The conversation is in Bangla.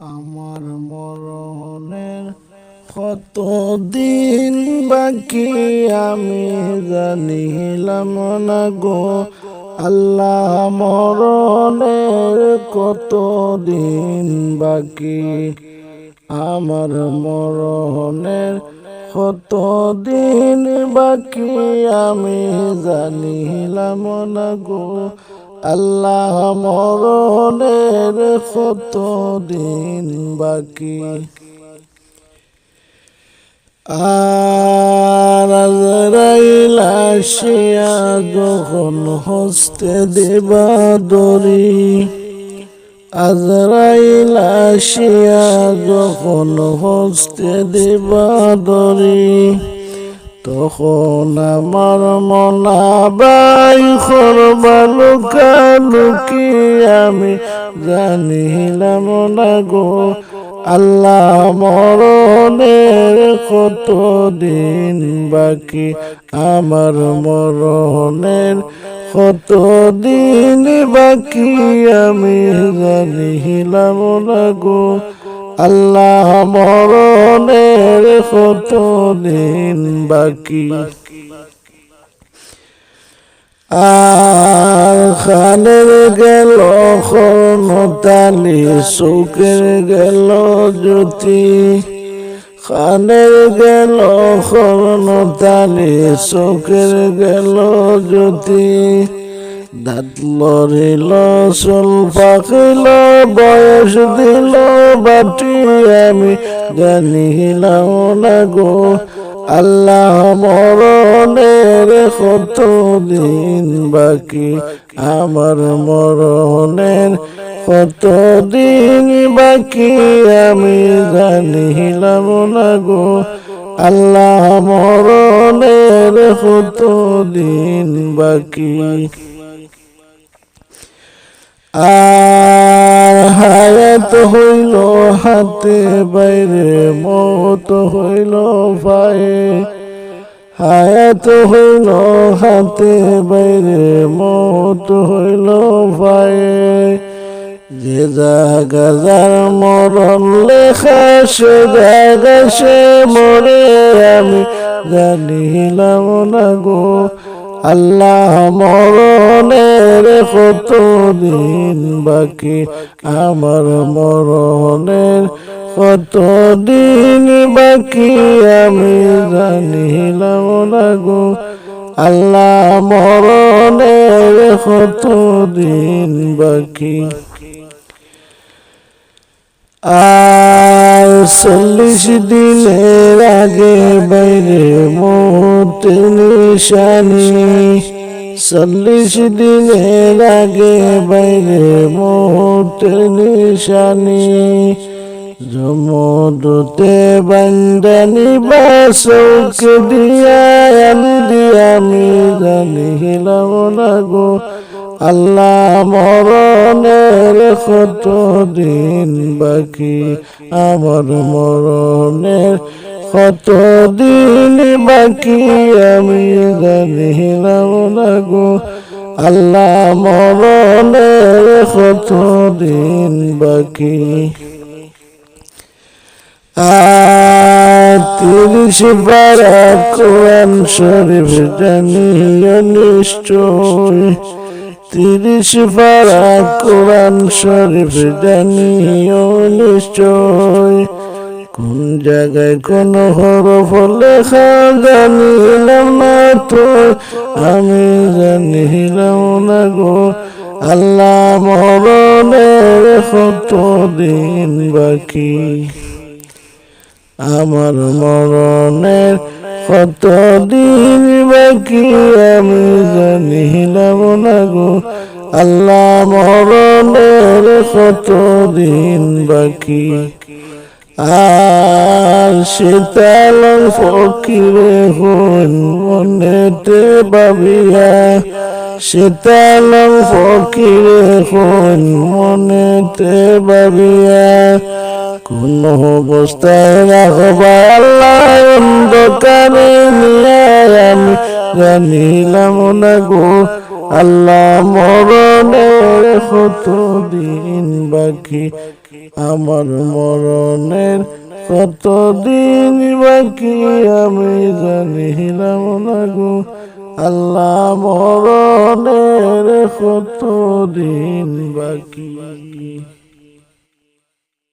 আমার মরণের কতদিন বাকি আমি জানিলাম না গো আল্লাহ। মরণের কতদিন বাকি আমার মরণের কতদিন বাকি আমি জানিলাম না গো আল্লাহ। মরণের কতদিন বাকি আর আজরাইল আসিয়া যখন হস্তে দেবা দরি, আজরাইল আসিয়া যখন হস্তে দেবা দরি, তখন আমার মনাবাই করবা লুকালুকি আমি জানিলাম না গো আল্লাহ। মরণের কতদিন বাকি আমার মরণের কতদিন বাকি আমি জানিলাম না গো আল্লাহ। মরণের কতদিন বাকি আর খানের গেল খনতালি চোখের গেল জ্যোতি, খানের গেল খনতালি চোখের গেল জ্যোতি, দাঁত লড়িল চুল পাকিল বয়স দিল বাটি আমি জানিলাম না গো আল্লাহ। মরণের কতদিন বাকি আমার মরণের কতদিন বাকি আমি জানিলাম না গো আল্লাহ। মরণের কতদিন বাকি আর হায়াত হইল হাতে বাইরে মত হইল পায়ে, হায়াত হইল হাতে বাইরে মত হইল পায়ে, যে জায়গা যার মরণ লেখা সে জায়গা সে মরে আমি জানিলাম না গো আল্লাহ। মরণের কতদিন বাকি আমার মরণের কতদিন বাকি আমি জানিলাম না গো আল্লাহ। মরণের কতদিন বাকি আর 40 দিনের আগে বাইরে মত নিশানি, 40 দিনের আগে বাইরে মত নিশানি, জমদূতে বান্দানি বাসক দিয়া আমি জানিলাম না গো আল্লাহ। মরণের কতদিন বাকি আমার মরণের কতদিন বাকি আমি জানিলাম না গো আল্লাহ। মরণের কতদিন বাকি আর 30 পারা কোরআন শরীফ জানিও নিশ্চয়, 30 পারা কোরআন শরীফ জানিও নিশ্চয়, কোন জায়গায় কোন হরফ লেখা জানিলাম না তো আমি জানিলাম না গো আল্লাহ। মরণের কতদিন বাকি আমার মরণের কতদিন বাকি আমি জানিলাম না গো আল্লাহ। মরণের কতদিন বাকি আর শীতল ফকিরে হন মনেতে ভাবিয়া, শীতল ফকিরে হন মনেতে ভাবিয়া, কোন অবস্থায় রাখবা আল্লাহ অন্ধকারে নিয়ে আমি জানিলাম না গো আল্লাহ। মরণের কতদিন বাকি আমার মরণের কতদিন বাকি আমি জানিলাম না গো আল্লাহ মরণের কতদিন বাকি।